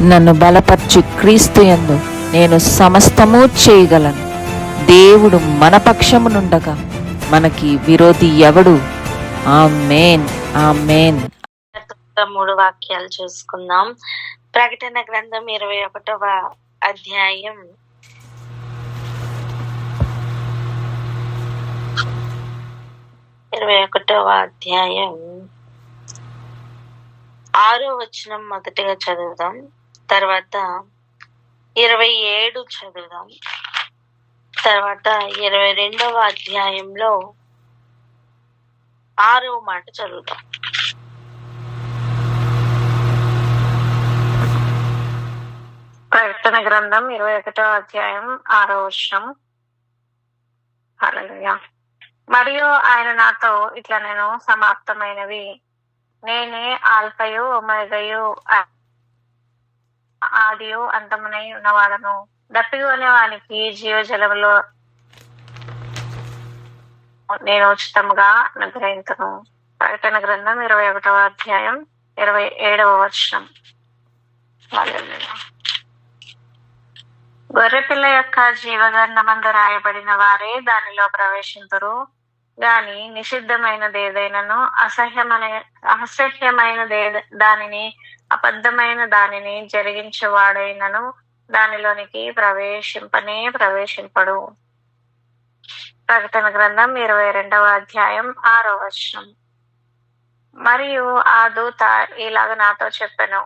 నన్ను బలపర్చు క్రీస్తు యందు నేను సమస్తము చేయగలను. దేవుడు మన పక్షమునుండగా మనకి విరోధి ఎవడు? ఆమేన్, ఆమేన్. 3 వాక్యాలు చూసుకుందాం. ప్రకటన గ్రంథం 21వ అధ్యాయం 6వ వచనం మొదటిగా చదువుదాం, తర్వాత 27 చదువుదాం, తర్వాత 22వ అధ్యాయంలో 6వ మాట చదువుదాం. ప్రకటన గ్రంథం 21వ అధ్యాయం 6వ వచనం. హల్లెలూయా. మరియు ఆయన నాతో ఇట్లా, నేను సమాప్తమైనవి, నేనే ఆల్ఫయు ఒమేగయు, ఆదియు అంతమునై ఉన్నవాడను. దప్పిగొనే వానికి జీవజలములో నేను ఉచితంగా అనుగ్రహించును. ప్రకటన గ్రంథం 21వ అధ్యాయం 27వ వచనం. గొర్రెపిల్ల యొక్క జీవగ్రంథమందు రాయబడిన వారే దానిలో ప్రవేశింతురు. గాని నిషిద్ధమైనదేదైనను, అసహ్యమైనదే దానిని, అబద్ధమైన దానిని జరిగించేవాడైనను దానిలోనికి ప్రవేశింపడు. ప్రకటన గ్రంథం 22వ అధ్యాయం 6వ వచనం. మరియు ఆ దూత ఇలాగ నాతో చెప్పెను,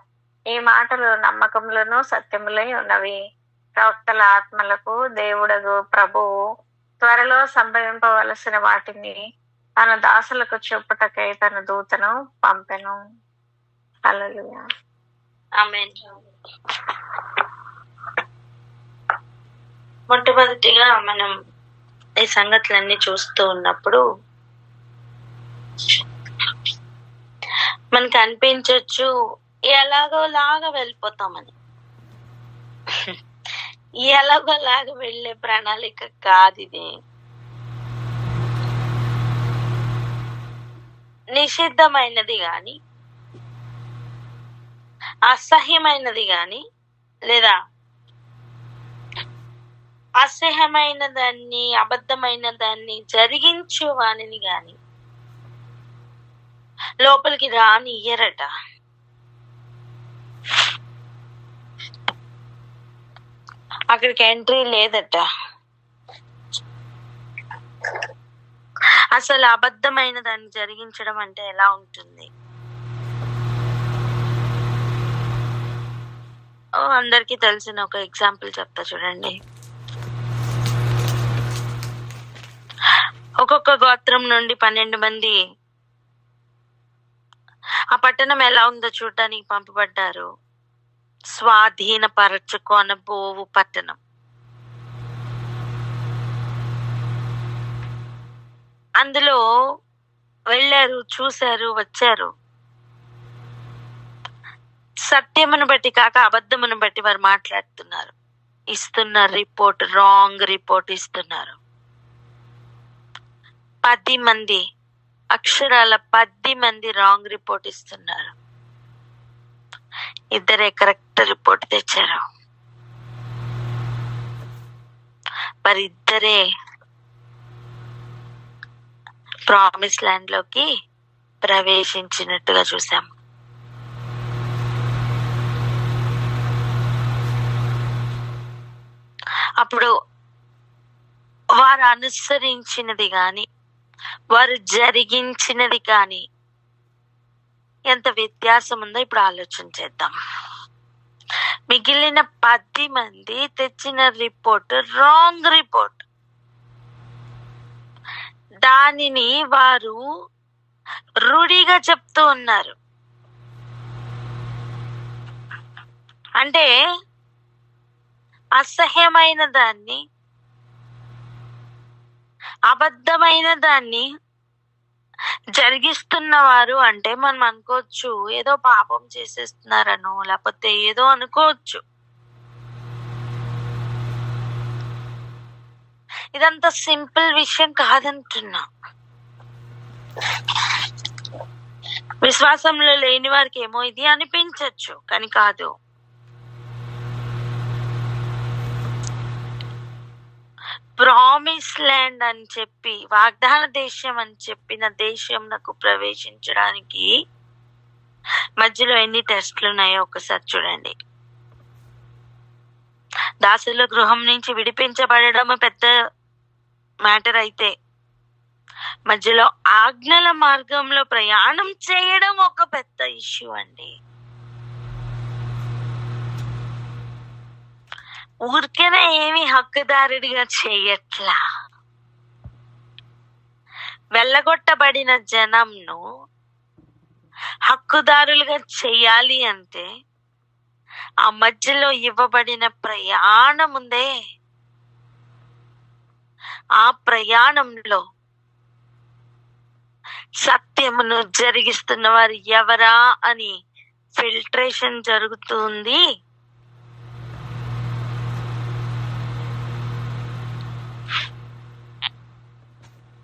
ఈ మాటలు నమ్మకములను సత్యములై ఉన్నవి. ప్రవక్తల ఆత్మలకు దేవుడగు ప్రభువు త్వరలో సంభవింపవలసిన వాటిని తన దాసులకు చూపుటకై తన దూతను పంపెను. హల్లెలూయా. ఆమేన్. మొట్టమొదటిగా మనం ఈ సంగతులన్నీ చూస్తూ ఉన్నప్పుడు మనకు అనిపించవచ్చు ఎలాగోలాగా వెళ్ళిపోతామని. ఎలాగోలాగా వెళ్ళే ప్రణాళిక కాదు ఇది. నిషిద్ధమైనది గాని, అసహ్యమైనది గాని, లేదా అసహ్యమైన దాన్ని, అబద్ధమైన దాన్ని జరిగించు వానిని గాని లోపలికి రానియ్యరట. అక్కడికి ఎంట్రీ లేదట. అసలు అబద్ధమైన దాన్ని జరిగించడం అంటే ఎలా ఉంటుంది? అందరికీ తెలిసిన ఒక ఎగ్జాంపుల్ చెప్తా చూడండి. ఒక్కొక్క గోత్రం నుండి 12 మంది ఆ పట్టణం ఎలా ఉందో చూడటానికి పంపబడ్డారు. స్వాధీనపరచుకొనబోవు పట్టణం. అందులో వెళ్ళారు, చూశారు, వచ్చారు. సత్యమును బట్టి కాక అబద్ధమును బట్టి వారు మాట్లాడుతున్నారు, ఇస్తున్న రిపోర్ట్ రాంగ్ రిపోర్ట్ ఇస్తున్నారు. 10 మంది, అక్షరాల 10 మంది రాంగ్ రిపోర్ట్ ఇస్తున్నారు. 2 కరెక్ట్ రిపోర్ట్ తెచ్చారు. వారిద్దరే ప్రామిస్ ల్యాండ్ లోకి ప్రవేశించినట్టుగా చూసాం. అప్పుడు వారు అనుసరించినది గాని, వారు జరిగించినది కానీ ఎంత వ్యత్యాసం ఉందో ఇప్పుడు ఆలోచన చేద్దాం. మిగిలిన 10 మంది తెచ్చిన రిపోర్ట్ రాంగ్ రిపోర్ట్. దానిని వారు రూఢిగా చెప్తూ ఉన్నారు. అంటే అసహ్యమైన దాన్ని, అబద్ధమైన దాన్ని జరిగిస్తున్నవారు అంటే మనం అనుకోవచ్చు ఏదో పాపం చేసేస్తున్నారనో, లేకపోతే ఏదో అనుకోవచ్చు. ఇదంతా సింపుల్ విషయం కాదంటున్నా. విశ్వాసంలో లేని వారికి ఏమో ఇది అనిపించవచ్చు, కానీ కాదు. ప్రామిస్ ల్యాండ్ అని చెప్పి, వాగ్దాన దేశం అని చెప్పిన దేశంకు ప్రవేశించడానికి మధ్యలో ఎన్ని టెస్ట్లు ఉన్నాయో ఒకసారి చూడండి. దాసుల గృహం నుంచి విడిపించబడడం పెద్ద మ్యాటర్ అయితే, మధ్యలో ఆజ్ఞల మార్గంలో ప్రయాణం చేయడం ఒక పెద్ద ఇష్యూ అండి. ఊరికేనే ఏమి హక్కుదారుడిగా చేయట్లా. వెళ్ళగొట్టబడిన జనంను హక్కుదారులుగా చేయాలి అంటే ఆ మధ్యలో ఇవ్వబడిన ప్రయాణం ఉందే, ఆ ప్రయాణంలో సత్యమును జరిగిస్తున్న వారు ఎవరా అని ఫిల్టరేషన్ జరుగుతుంది.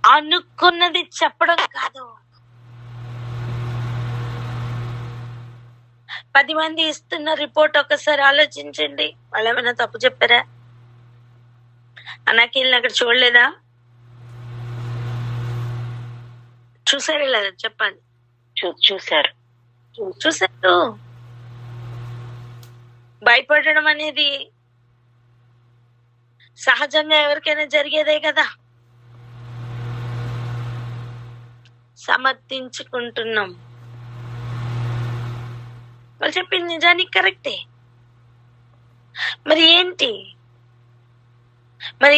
అనుకున్నది చెప్పడం కాదు. 10 మంది ఇస్తున్న రిపోర్ట్ ఒకసారి ఆలోచించండి. వాళ్ళు ఏమైనా తప్పు చెప్పారా? అనాకీల్ని అక్కడ చూడలేదా? చూసారా లేదా చెప్పండి. చూశారు. భయపడడం అనేది సహజంగా ఎవరికైనా జరిగేదే కదా. సమర్థించుకుంటున్నాం. వాళ్ళు చెప్పింది నిజానికి కరెక్టే. మరి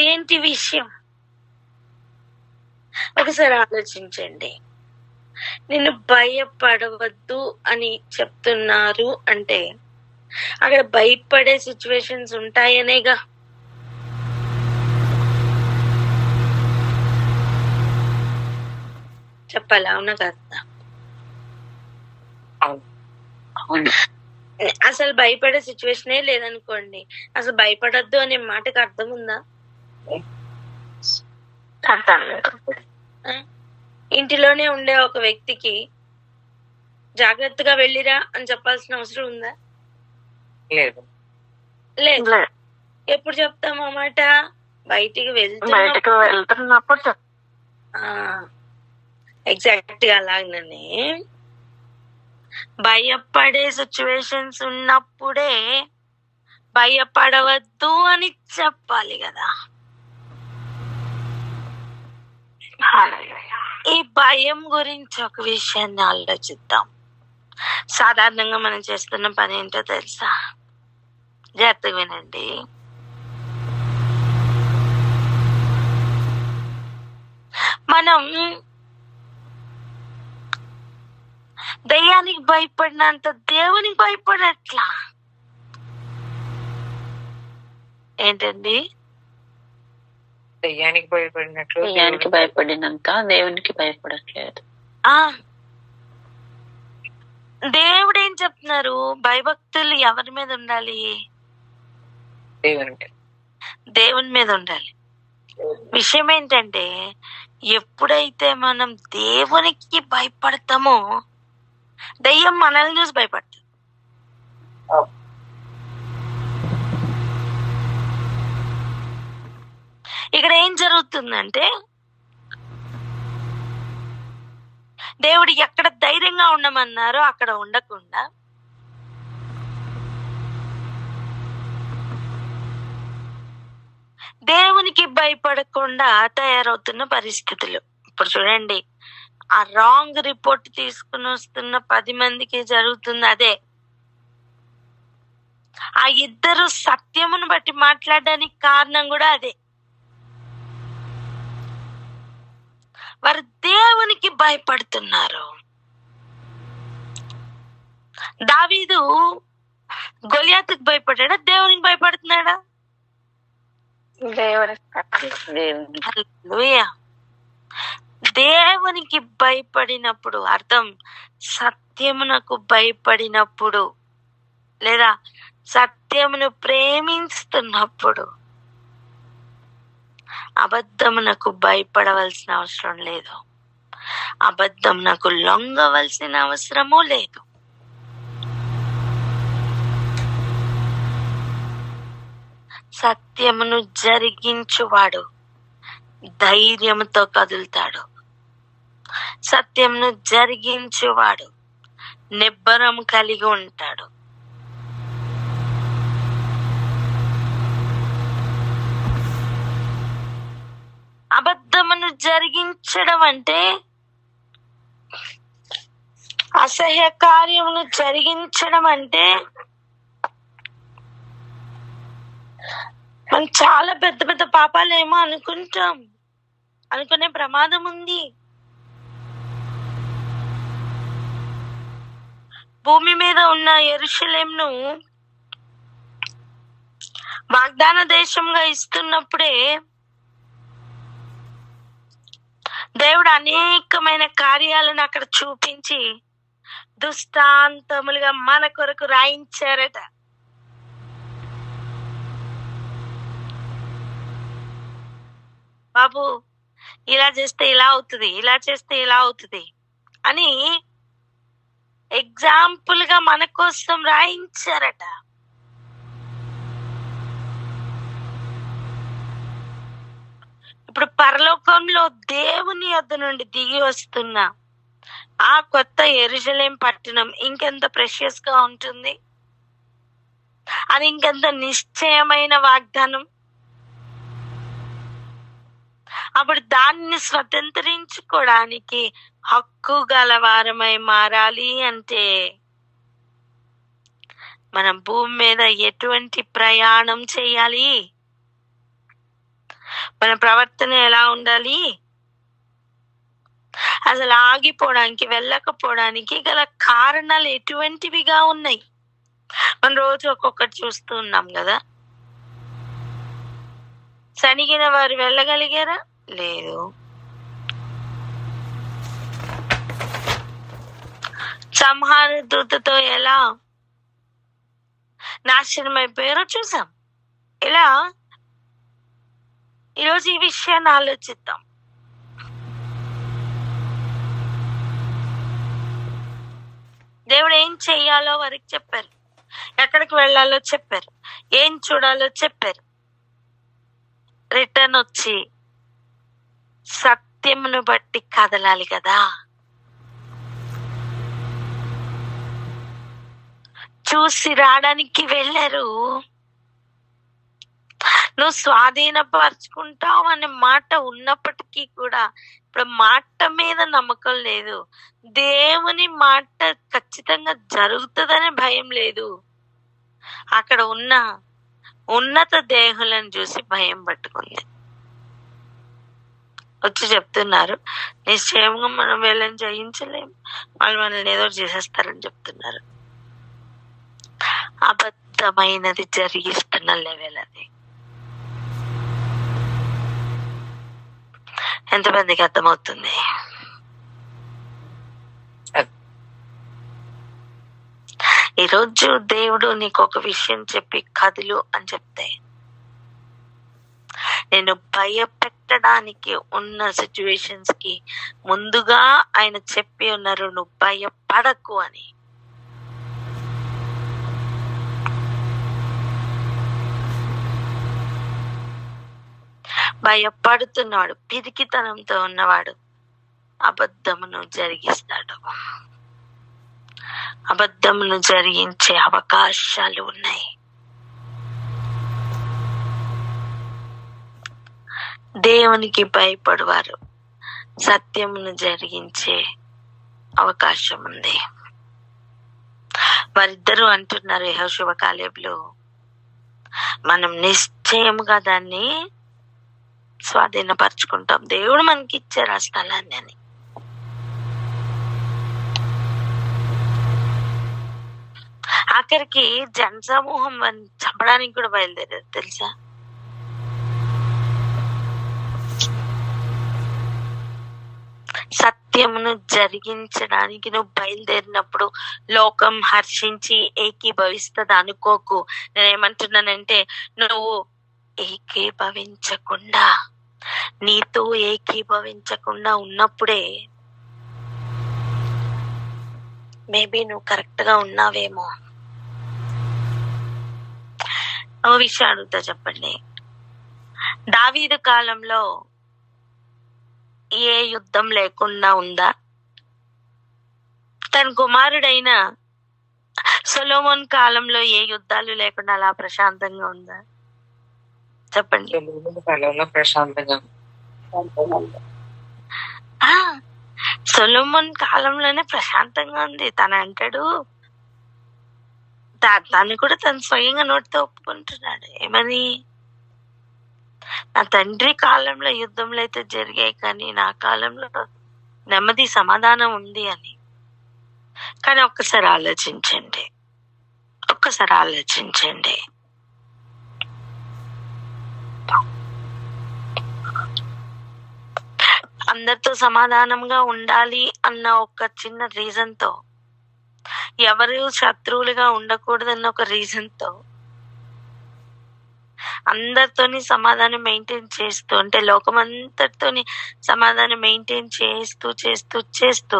ఏంటి విషయం? ఒకసారి ఆలోచించండి. నిన్ను భయపడవద్దు అని చెప్తున్నారు అంటే అక్కడ భయపడే సిచ్యువేషన్స్ ఉంటాయనేగా. చెప్పాలా? అవునా కాదా? అసలు భయపడే సిచ్యువేషనే లేదనుకోండి, అసలు భయపడద్దు అనే మాటకు అర్థం ఉందా? ఇంటిలోనే ఉండే ఒక వ్యక్తికి జాగ్రత్తగా వెళ్ళిరా అని చెప్పాల్సిన అవసరం ఉందా? లేదు. ఎప్పుడు చెప్తాం ఆ మాట? బయటికి వెళ్తున్నప్పుడు. ఎగ్జాక్ట్ గా అలాగనే భయపడే సిచ్యువేషన్స్ ఉన్నప్పుడే భయపడవద్దు అని చెప్పాలి కదా. ఈ భయం గురించి ఒక విషయాన్ని ఆలోచిద్దాం. సాధారణంగా మనం చేస్తున్న పని ఏంటో తెలుసా? జాగ్రత్తగా వినండి. మనం దయ్యానికి భయపడినంత దేవునికి భయపడట్లా. ఏంటండి? దయ్యానికి భయపడినంత దేవునికి భయపడట్లేదు. దేవుడు ఏం చెప్తున్నారు? భయభక్తులు ఎవరి మీద ఉండాలి? దేవుని మీద ఉండాలి. విషయం ఏంటంటే, ఎప్పుడైతే మనం దేవునికి భయపడతామో దయ్యం మనల్ని చూసి భయపడుతుంది. ఇక్కడ ఏం జరుగుతుందంటే, దేవుడు ఎక్కడ ధైర్యంగా ఉండమన్నారో అక్కడ ఉండకుండా దేవునికి భయపడకుండా తయారవుతున్న పరిస్థితులు. ఇప్పుడు చూడండి, ఆ రాంగ్ రిపోర్ట్ తీసుకుని వస్తున్న 10 మందికి జరుగుతుంది అదే. ఆ ఇద్దరు సత్యమును బట్టి మాట్లాడడానికి కారణం కూడా అదే. వారు దేవునికి భయపడుతున్నారు. దావీదు గొలియాతుకు భయపడ్డా? దేవునికి భయపడుతున్నాడా? దేవునికి భయపడినప్పుడు అర్థం సత్యమునకు భయపడినప్పుడు, లేదా సత్యమును ప్రేమిస్తున్నప్పుడు అబద్ధమునకు భయపడవలసిన అవసరం లేదు. అబద్ధమునకు లొంగవలసిన అవసరము లేదు. సత్యమును జరిగించువాడు ధైర్యంతో కదులుతాడు. సత్యంను జరిగించేవాడు నిబ్బరం కలిగి ఉంటాడు. అబద్ధమును జరిగించడం అంటే, అసహ్య కార్యమును జరిగించడం అంటే మనం చాలా పెద్ద పెద్ద పాపాలేమో అనుకుంటాం, అనుకునే ప్రమాదం ఉంది. భూమి మీద ఉన్న యెరూషలేమును వాగ్దాన దేశంగా ఇస్తున్నప్పుడే దేవుడు అనేకమైన కార్యాలను అక్కడ చూపించి దృష్టాంతములుగా మన కొరకు రాయించారట. బాబు ఇలా చేస్తే ఇలా అవుతుంది, ఇలా చేస్తే ఇలా అవుతుంది అని ఎగ్జాంపుల్ గా మన కోసం రాయించారట. ఇప్పుడు పరలోకంలో దేవుని యొద్ద నుండి దిగి వస్తున్న ఆ కొత్త యెరూషలేం పట్టణం ఇంకెంత ప్రెషియస్ గా ఉంటుంది, అది ఇంకెంత నిశ్చయమైన వాగ్దానం. అప్పుడు దాన్ని స్వతంత్రించుకోవడానికి హక్కు గలవారమై మారాలి అంటే మనం భూమి మీద ఎటువంటి ప్రయాణం చేయాలి, మన ప్రవర్తన ఎలా ఉండాలి, అసలు ఆగిపోవడానికి వెళ్ళకపోవడానికి గల కారణాలు ఎటువంటివిగా ఉన్నాయి. మనం రోజు ఒక్కొక్కటి చూస్తూ ఉన్నాం కదా. సనిగిన వారు వెళ్ళగలిగారా? లేదు. సంహార దూతతో ఎలా నాశనం అయిపోయారో చూసాం. ఇలా ఈరోజు ఈ విషయాన్ని ఆలోచిద్దాం. దేవుడు ఏం చెయ్యాలో వారికి చెప్పారు, ఎక్కడికి వెళ్ళాలో చెప్పారు, ఏం చూడాలో చెప్పారు. రిటర్న్ వచ్చి సత్యమును బట్టి కదలాలి కదా. చూసి రావడానికి వెళ్ళారు. నువ్వు స్వాధీనపరచుకుంటావు అనే మాట ఉన్నప్పటికీ కూడా ఇప్పుడు మాట మీద నమ్మకం లేదు. దేవుని మాట ఖచ్చితంగా జరుగుతుందనే భయం లేదు. అక్కడ ఉన్న ఉన్నత దేహులను చూసి భయం పట్టుకుంది. వచ్చి చెప్తున్నారు, నిశ్చయంగా మనం వీళ్ళని జయించలేము, వాళ్ళు మనల్ని ఏదో చేసేస్తారని చెప్తున్నారు. అబద్ధమైనది జరిగిస్తున్న లెవెల్ అది. ఎంతమందికి అర్థమవుతుంది? ఈరోజు దేవుడు నీకు ఒక విషయం చెప్పి కదులు అని చెప్తే, నేను భయపెట్టడానికి ఉన్న సిచ్యువేషన్స్ కి ముందుగా ఆయన చెప్పి ఉన్నారు, నువ్వు భయపడకు అని. భయపడుతున్నాడు, పిరికితనంతో ఉన్నవాడు అబద్ధమును జరిగిస్తాడు. అబద్ధమును జరిగించే అవకాశాలు ఉన్నాయి. దేవునికి భయపడవారు సత్యమును జరిగించే అవకాశం ఉంది. వారిద్దరూ అంటున్నారు యెహోషువ కాలేబులు, మనం నిశ్చయముగా దాన్ని స్వాధీనపరచుకుంటాం, దేవుడు మనకి ఇచ్చారు ఆ స్థలాన్ని అని. ఆఖరికి జనసమూహం చంపడానికి కూడా బయలుదేరారు తెలుసా. సత్యమును జరిగించడానికి నువ్వు బయలుదేరినప్పుడు లోకం హర్షించి ఏకీభవిస్తుంది అనుకోకు. నేనేమంటున్నానంటే, నువ్వు ఏకీభవించకుండా, నీతో ఏకీభవించకుండా ఉన్నప్పుడే మేబీ నువ్వు కరెక్ట్ గా ఉన్నావేమో. ఓ విషయం అడుగుతా, చెప్పండి. దావీదు కాలంలో ఏ యుద్ధం లేకుండా ఉందా? తన కుమారుడైన సొలొమోన్ కాలంలో ఏ యుద్ధాలు లేకుండా అలా ప్రశాంతంగా ఉందా? చెప్పండి. కాలంలో ప్రశాంతంగా సొలొమోన్ కాలంలోనే ప్రశాంతంగా ఉంది. తను అంటాడు, తను కూడా తను స్వయంగా నోటితో ఒప్పుకుంటున్నాడు. ఏమని? నా తండ్రి కాలంలో యుద్ధంలో అయితే జరిగాయి, కానీ నా కాలంలో నెమ్మది సమాధానం ఉంది అని. కానీ ఒక్కసారి ఆలోచించండి, అందరితో సమాధానంగా ఉండాలి అన్న ఒక చిన్న రీజన్ తో, ఎవరు శత్రువులుగా ఉండకూడదన్న ఒక రీజన్ తో అందరితోని సమాధానం మెయింటైన్ చేస్తూ, అంటే లోకమంతటితోని సమాధానం మెయింటైన్ చేస్తూ చేస్తూ చేస్తూ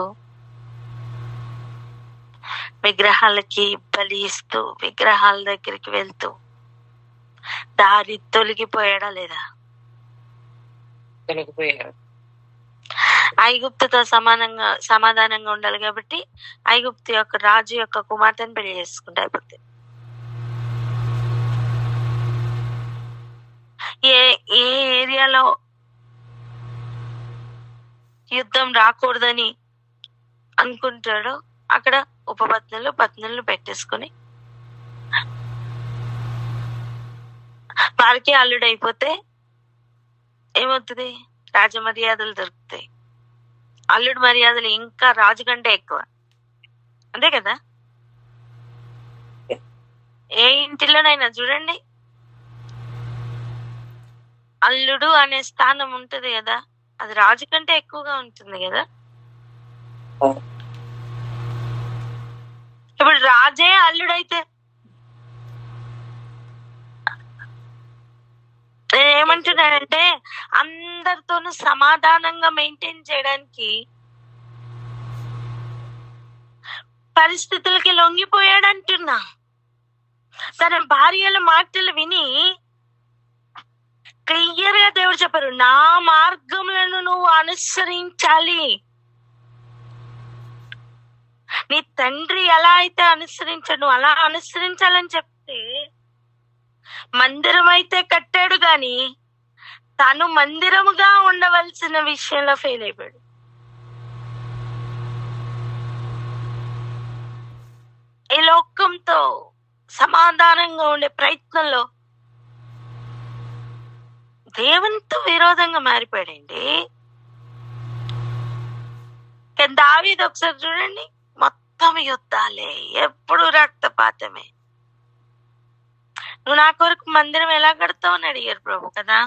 విగ్రహాలకి బలి ఇస్తూ, విగ్రహాల దగ్గరికి వెళ్తూ దారి తొలగిపోయాడా లేదా? తొలగిపోయారు. ఐగుప్తుతో సమాధానంగా ఉండాలి కాబట్టి ఐగుప్తు యొక్క రాజు యొక్క కుమార్తెను పెళ్లి చేసుకుంటే అయిపోతుంది. ఏ ఏ ఏరియాలో యుద్ధం రాకూడదని అనుకుంటాడో అక్కడ పత్నులు పెట్టేసుకుని వారికి అల్లుడు అయిపోతే ఏమవుతుంది? రాజ మర్యాదలు దొరుకుతాయి. అల్లుడు మర్యాదలు ఇంకా రాజు కంటే ఎక్కువ, అంతే కదా? ఏ ఇంటిలోనైనా చూడండి, అల్లుడు అనే స్థానం ఉంటది కదా, అది రాజు కంటే ఎక్కువగా ఉంటుంది కదా. ఇప్పుడు రాజే అల్లుడైతే నేనేమంటున్నానంటే, అందరితోనూ సమాధానంగా మెయింటైన్ చేయడానికి పరిస్థితులకి లొంగిపోయాడు అంటున్నా. తన భార్యల మాటలు విని క్లియర్ గా దేవుడు చెప్పారు, నా మార్గములను నువ్వు అనుసరించాలి. నీ తండ్రి ఎలా అయితే అనుసరించాడు, నువ్వు అలా అనుసరించాలని చెప్తే, మందిరం అయితే కట్టాడు గాని తను మందిరముగా ఉండవలసిన విషయంలో ఫెయిల్ అయిపోయాడు. ఈ లోకంతో సమాధానంగా ఉండే ప్రయత్నంలో దేవునితో విరోధంగా మారిపోయాడండి. దావీదు ఒకసారి చూడండి, మొత్తం యుద్ధాలే, ఎప్పుడు రక్తపాతమే. నువ్వు నా కొరకు మందిరం ఎలా కడతావు అని అడిగారు ప్రభు కదా.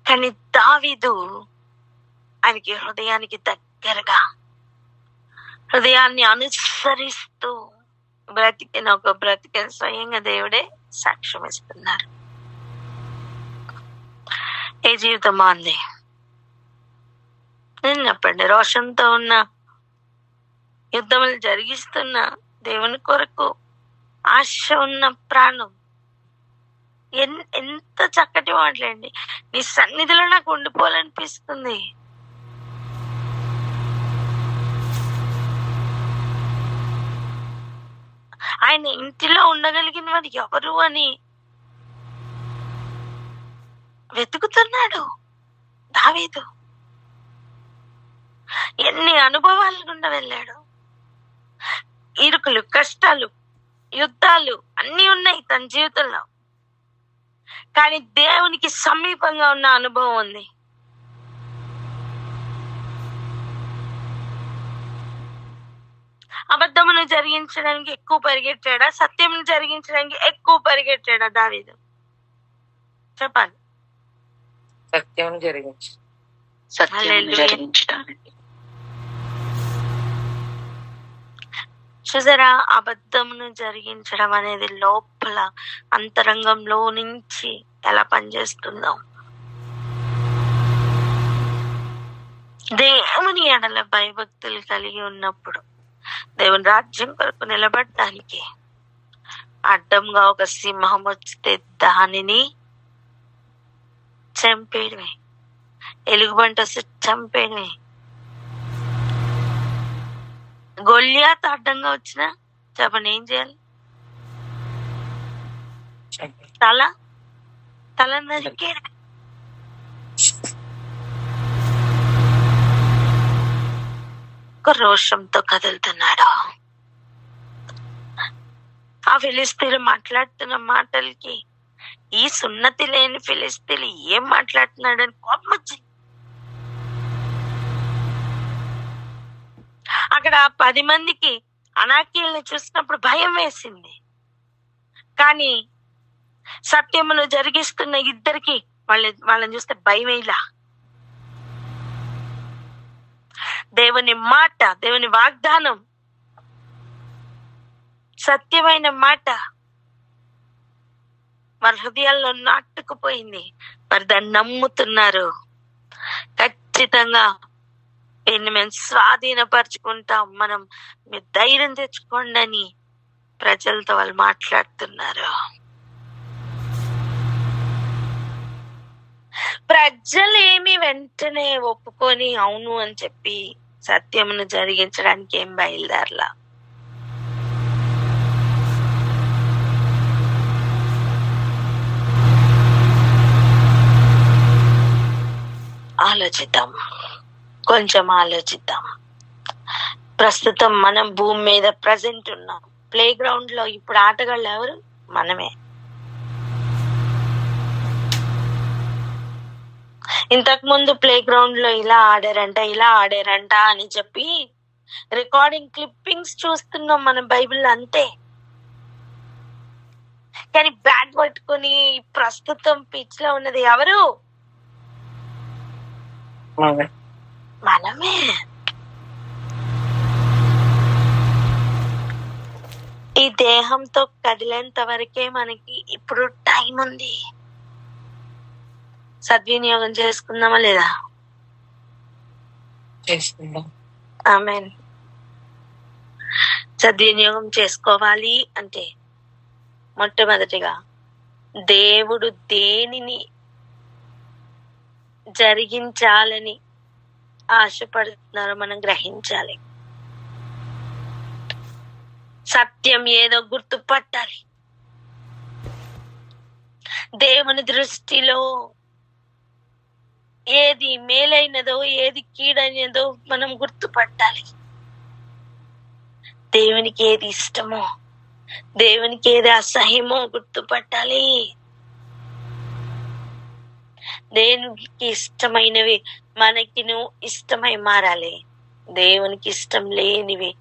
కానీ దావీదు ఆయనకి హృదయానికి దగ్గరగా, హృదయాన్ని అనుసరిస్తూ బ్రతికిన ఒక బ్రతికిన స్వయంగా దేవుడే సాక్ష్యం ఇస్తున్నారు. ఏ జీవితం అంది నిన్నప్పండి రోషంతో ఉన్న, యుద్ధములు జరిగిస్తున్న, దేవుని కొరకు ఆశ ఉన్న ప్రాణం. ఎంత చక్కటి మాటలండి. నీ సన్నిధిలో నాకు ఉండిపోవాలనిపిస్తుంది. ఆయన ఇంటిలో ఉండగలిగిన వాడు ఎవరు అని వెతుకుతున్నాడు దావీదు. ఎన్ని అనుభవాలు గుండా వెళ్ళాడు. ఇరుకులు, కష్టాలు, యుద్ధాలు అన్ని ఉన్నాయి తన జీవితంలో. కానీ దేవునికి సమీపంగా ఉన్న అనుభవం ఉంది. అబద్ధమును జరిగించడానికి ఎక్కువ పరిగెట్టాడా, సత్యమును జరిగించడానికి ఎక్కువ పరిగెట్టాడా దావీదు? చెప్పాలి. సత్యం జరిగించడానికి. చూసారా, అబద్ధమును జరిగించడం అనేది లోపల అంతరంగంలో నుంచి ఎలా పనిచేస్తుందో. దేవుని ఎడల భయభక్తులు కలిగి ఉన్నప్పుడు దేవుని రాజ్యం కొరకు నిలబడటానికి అడ్డంగా ఒక సింహం వస్తే దానిని చంపేయడమే, ఎలుగుబంటి వస్తే చంపేయడమే. గొల్లియాతు అడ్డంగా వచ్చినా చెప్పండి ఏం చేయాలి? తల నరికేయడమే. ఒక రోషంతో కదులుతున్నాడు. ఆ ఫిలిస్తీన్లు మాట్లాడుతున్న మాటలకి ఈ సున్నతి లేని ఫిలిస్తీన్లు ఏం మాట్లాడుతున్నాడని కోపం వచ్చింది. అక్కడ 10 మందికి అనాకీల్ని చూసినప్పుడు భయం వేసింది. కానీ సత్యమును జరిగిస్తున్న ఇద్దరికి వాళ్ళని చూస్తే భయం వేయలా. దేవుని మాట, దేవుని వాగ్దానం, సత్యమైన మాట వారి హృదయాల్లో నాటుకుపోయింది. మరి దాన్ని నమ్ముతున్నారు. ఖచ్చితంగా దీన్ని మేము స్వాధీనపరుచుకుంటాం, మీరు ధైర్యం తెచ్చుకోండి అని ప్రజలతో వాళ్ళు మాట్లాడుతున్నారు. ప్రజలు ఏమి వెంటనే ఒప్పుకొని అవును అని చెప్పి సత్యమును జరిగించడానికి ఏం బయలుదేరలా. ఆలోచిద్దాం, కొంచెం ఆలోచిద్దాం. ప్రస్తుతం మనం భూమి మీద ప్రజెంట్ ఉన్నాం. ప్లే గ్రౌండ్ లో ఇప్పుడు ఆటగాళ్ళు ఎవరు? మనమే. ఇంతకు ముందు ప్లే గ్రౌండ్ లో ఇలా ఆడారంట అని చెప్పి రికార్డింగ్ క్లిప్పింగ్స్ చూస్తున్నాం మనం బైబిల్లో, అంతే. కానీ బ్యాట్ పట్టుకొని ప్రస్తుతం పిచ్ లో ఉన్నది ఎవరు? మనమే. ఈ దేహంతో కదిలేంత వరకే మనకి ఇప్పుడు టైం ఉంది. సద్వినియోగం చేసుకుందామా లేదా? ఆమేన్. సద్వినియోగం చేసుకోవాలి అంటే మొట్టమొదటిగా దేవుడు దేనిని జరిగించాలని ఆశపడుతున్నారో మనం గ్రహించాలి. సత్యం ఏదో గుర్తుపట్టాలి. దేవుని దృష్టిలో ఏది మేలైనదో ఏది కీడైనదో మనం గుర్తుపట్టాలి. దేవునికి ఏది ఇష్టమో దేవునికి ఏది అసహ్యమో గుర్తుపట్టాలి. దేవునికి ఇష్టమైనవి మనకిను ఇష్టమై మారాలి. దేవునికి ఇష్టం లేనివి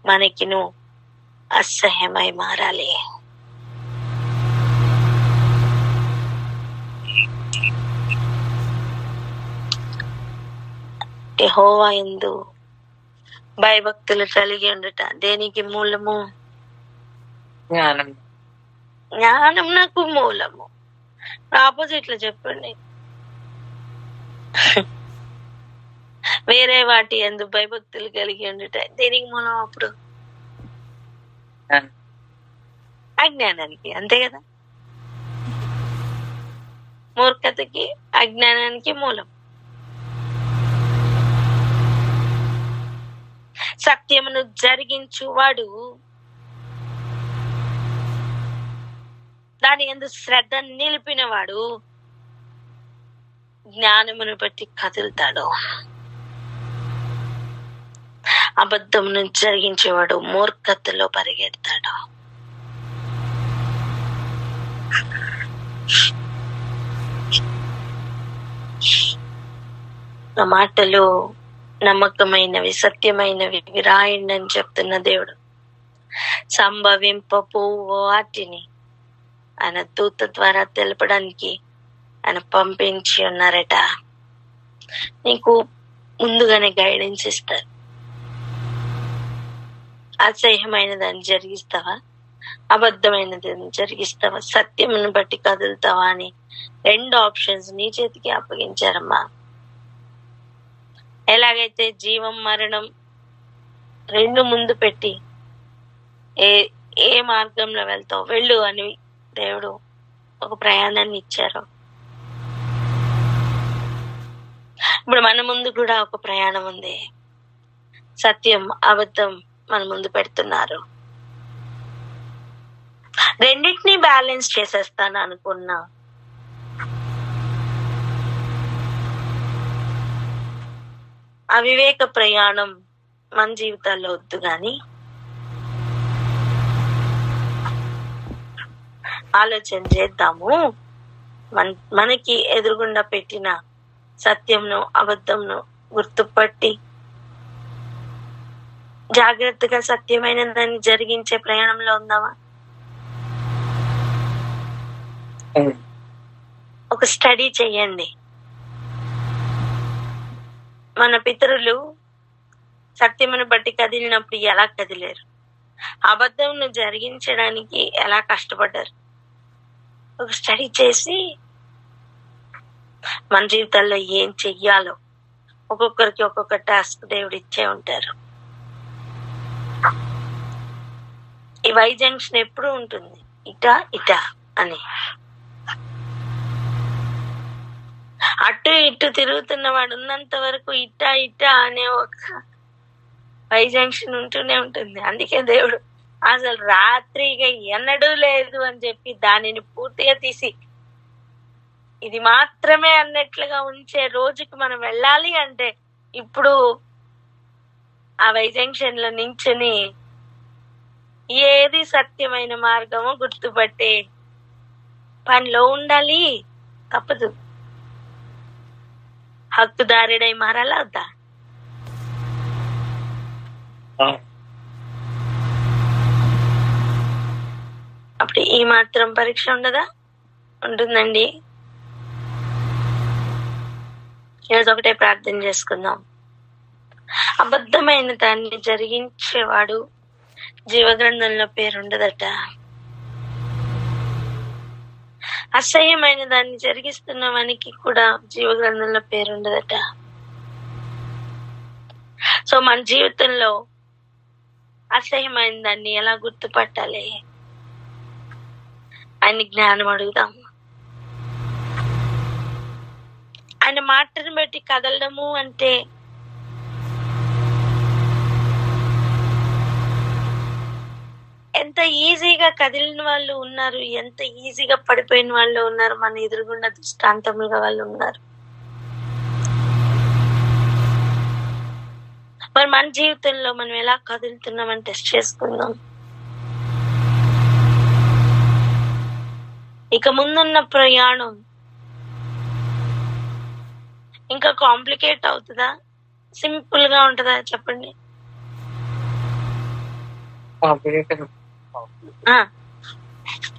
మనకిను అసహ్యమై మారాలి. యెహోవా యందు భయభక్తులు కలిగి ఉండుట దేనికి మూలము? జ్ఞానం నాకు మూలము. ఆపోజిట్ లో చెప్పండి. వేరే వాటి యందు భయభక్తులు కలిగి ఉండుట దేనికి మూలం? అప్పుడు అజ్ఞానానికి, అంతే కదా. మూర్ఖతకి అజ్ఞానానికి మూలం. సత్యమును జరిగించువాడు దాని యందు శ్రద్ధ నిలిపినవాడు జ్ఞానమును బట్టి కదులుతాడు. అబద్ధమును జరిగించేవాడు మూర్ఖతలో పరిగెడతాడు. నా మాటలు నమ్మకమైనవి, సత్యమైనవి రాయండి అని చెప్తున్న దేవుడు సంభవింపపు వాటిని ఆయన దూత ద్వారా తెలపడానికి ఆయన పంపించి ఉన్నారట. నీకు ముందుగానే గైడెన్స్ ఇస్తారు. అసహ్యమైన దాన్ని జరిగిస్తావా, అబద్ధమైన దాన్ని జరిగిస్తావా, సత్యమును బట్టి కదులుతావా అని 2 ఆప్షన్స్ నీ చేతికి అప్పగించారమ్మా. ఎలాగైతే జీవం మరణం 2 ముందు పెట్టి ఏ మార్గంలో వెళ్తావు వెళ్ళు అని దేవుడు ఒక ప్రయాణాన్ని ఇచ్చారు. ఇప్పుడు మన ముందు కూడా ఒక ప్రయాణం ఉంది. సత్యం అబద్ధం మన ముందు పెడుతున్నారు. రెండింటినీ బ్యాలెన్స్ చేసేస్తాను అనుకున్నా అవివేక ప్రయాణం మన జీవితాల్లో వద్దు గాని ఆలోచన చేద్దాము. మనకి ఎదురుగుండా పెట్టిన సత్యంను అబద్ధంను గుర్తుపట్టి జాగ్రత్తగా సత్యమైన దాన్ని జరిగించే ప్రయాణంలో ఉందామా? ఒక స్టడీ చెయ్యండి. మన పితరులు సత్యమును బట్టి కదిలినప్పుడు ఎలా కదిలేరు, అబద్ధంను జరిగించడానికి ఎలా కష్టపడ్డారు. ఒక స్టడీ చేసి మన జీవితాల్లో ఏం చెయ్యాలో ఒక్కొక్కరికి ఒక్కొక్క టాస్క్ దేవుడు ఇచ్చే ఉంటారు. ఈ వై జంక్షన్ ఎప్పుడు ఉంటుంది, ఇటా ఇటా అని. అటు ఇటు తిరుగుతున్న వాడు ఉన్నంత వరకు ఇటా ఇటా అనే ఒక వై జంక్షన్ ఉంటూనే ఉంటుంది. అందుకే దేవుడు అసలు రాత్రిగా ఎన్నడూ లేదు అని చెప్పి దానిని పూర్తిగా తీసి ఇది మాత్రమే అన్నట్లుగా ఉంచే రోజుకి మనం వెళ్ళాలి అంటే ఇప్పుడు ఆ వై జంక్షన్ లో నించుని ఏది సత్యమైన మార్గమో గుర్తుపట్టే పనిలో ఉండాలి. తప్పదు. హక్కుదారుడై మారాలా వద్దా? అప్పుడు ఈ మాత్రం పరీక్ష ఉండదా? ఉంటుందండి. ఈరోజు ఒకటే ప్రార్థన చేసుకుందాం. అబద్ధమైన దాన్ని జరిగించేవాడు జీవగ్రంథంలో పేరుండదట. అసహ్యమైన దాన్ని జరిగిస్తున్న వానికి కూడా జీవగ్రంథంలో పేరుండదట. సో మన జీవితంలో అసహ్యమైన దాన్ని ఎలా గుర్తుపట్టాలి? ఆయన జ్ఞానం అడుగుదాం. ఆయన మాటను బట్టి కదలడము అంటే ఎంత ఈజీగా కదిలిన వాళ్ళు ఉన్నారు, ఎంత ఈజీగా పడిపోయిన వాళ్ళు ఉన్నారు, మన ఎదురుగుండా దృష్టాంతములుగా వాళ్ళు ఉన్నారు. మరి మన జీవితంలో మనం ఎలా కదులుతున్నామని టెస్ట్ చేసుకుందాం. ఇక ముందున్న ప్రయాణం ఇంకా కాంప్లికేట్ అవుతుందా, సింపుల్ గా ఉంటుందా చెప్పండి?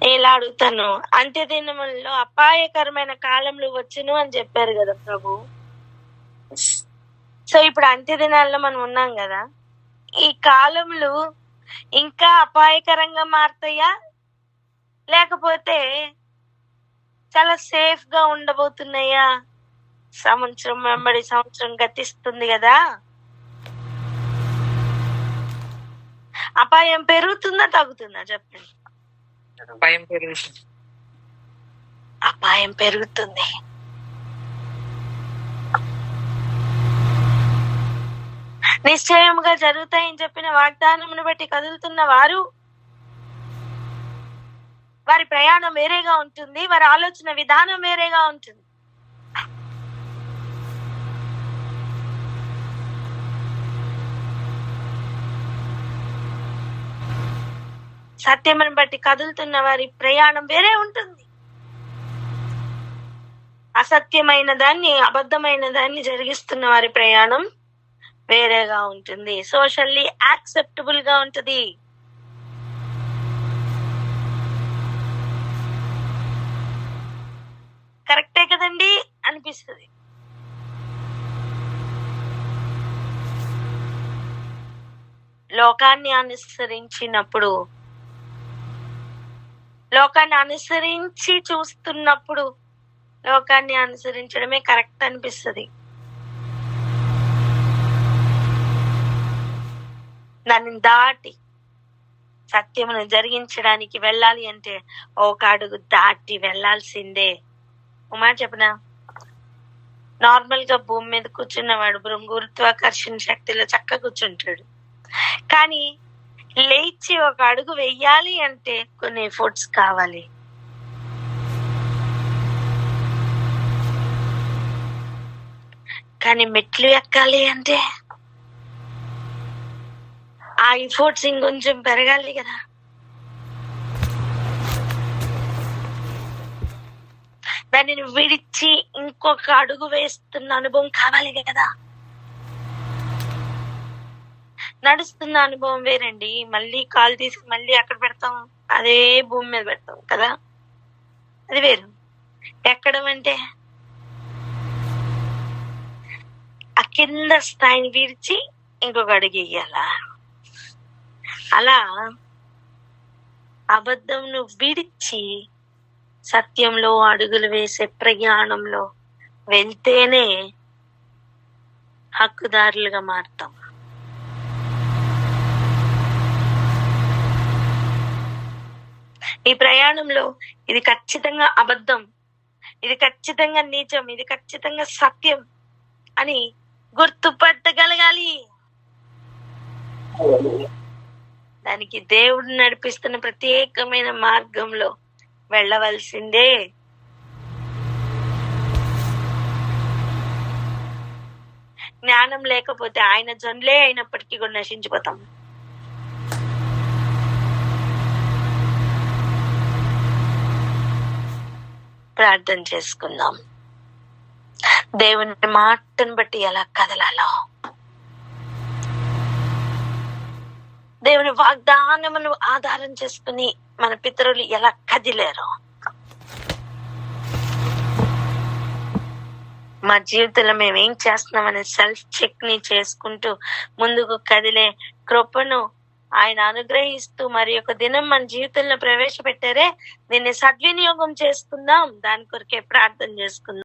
ఎలా అడుగుతాను, అంత్యదినములలో అపాయకరమైన కాలంలో వచ్చును అని చెప్పారు కదా ప్రభు. సో ఇప్పుడు అంత్యదినాల్లో మనం ఉన్నాం కదా, ఈ కాలంలో ఇంకా అపాయకరంగా మారుతాయా లేకపోతే చాలా సేఫ్ గా ఉండబోతున్నాయా? సంవత్సరం వెంబడి సంవత్సరం గతిస్తుంది కదా, అపాయం పెరుగుతుందా తగ్గుతుందా చెప్పండి? అపాయం పెరుగుతుంది. నిశ్చయముగా జరుగుతాయని చెప్పిన వాగ్దానమును బట్టి కదులుతున్న వారు, వారి ప్రయాణం వేరేగా ఉంటుంది, వారి ఆలోచన విధానం వేరేగా ఉంటుంది. సత్యమును బట్టి కదులుతున్న వారి ప్రయాణం వేరే ఉంటుంది. అసత్యమైన దాన్ని అబద్ధమైన దాన్ని జరిగిస్తున్న వారి ప్రయాణం వేరేగా ఉంటుంది. సోషల్లీ యాక్సెప్టబుల్ గా ఉంటది. కరెక్టే కదండి అనిపిస్తుంది. లోకాన్ని అనుసరించినప్పుడు, లోకాన్ని అనుసరించి చూస్తున్నప్పుడు లోకాన్ని అనుసరించడమే కరెక్ట్ అనిపిస్తుంది. దాన్ని దాటి సత్యమును జరిగించడానికి వెళ్ళాలి అంటే ఒక అడుగు దాటి వెళ్ళాల్సిందే. ఉమా చెప్పనా, నార్మల్ గా భూమి మీద కూర్చున్నవాడు గురుత్వాకర్షణ శక్తిలో చక్కగా కూర్చుంటాడు. కానీ లేచి ఒక అడుగు వెయ్యాలి అంటే కొన్ని ఎఫర్ట్స్ కావాలి. కానీ మెట్లు ఎక్కాలి అంటే ఆ ఎఫర్ట్స్ ఇంకొంచెం పెరగాలి కదా. దానిని విడిచి ఇంకొక అడుగు వేస్తున్న అనుభవం కావాలి కదా. నడుస్తున్న అనుభవం వేరండి. మళ్ళీ కాలు తీసి మళ్ళీ అక్కడ పెడతాం, అదే భూమి మీద పెడతాం కదా, అది వేరు. ఎక్కడం అంటే ఆ కింద స్థాయిని విడిచి ఇంకొక అడుగు వేయాలా. అలా అబద్ధంను విడిచి సత్యంలో అడుగులు వేసే ప్రయాణంలో వెళ్తేనే హక్కుదారులుగా మారుతాం. ఈ ప్రయాణంలో ఇది ఖచ్చితంగా అబద్ధం, ఇది ఖచ్చితంగా నీచం, ఇది ఖచ్చితంగా సత్యం అని గుర్తుపట్టగలగాలి. దానికి దేవుడు నడిపిస్తున్న ప్రత్యేకమైన మార్గంలో వెళ్ళవలసిందే. జ్ఞానం లేకపోతే ఆయన జనులే అయినప్పటికీ కూడా నశించిపోతాం. ప్రార్థన చేసుకుందాం. దేవుని మాటను బట్టి ఎలా కదలాలో, దేవుని వాగ్దానమును ఆధారం చేసుకుని మన పితరులు ఎలా కదిలేరో మా జీవితంలో మేము ఏం చేస్తున్నామనే సెల్ఫ్ చెక్ ని చేసుకుంటూ ముందుకు కదిలే కృపను ఆయన అనుగ్రహిస్తూ మరి ఒక దినం మన జీవితంలో ప్రవేశపెట్టారే, దీన్ని సద్వినియోగం చేసుకుందాం. దాని కొరకే ప్రార్థన చేసుకుందాం.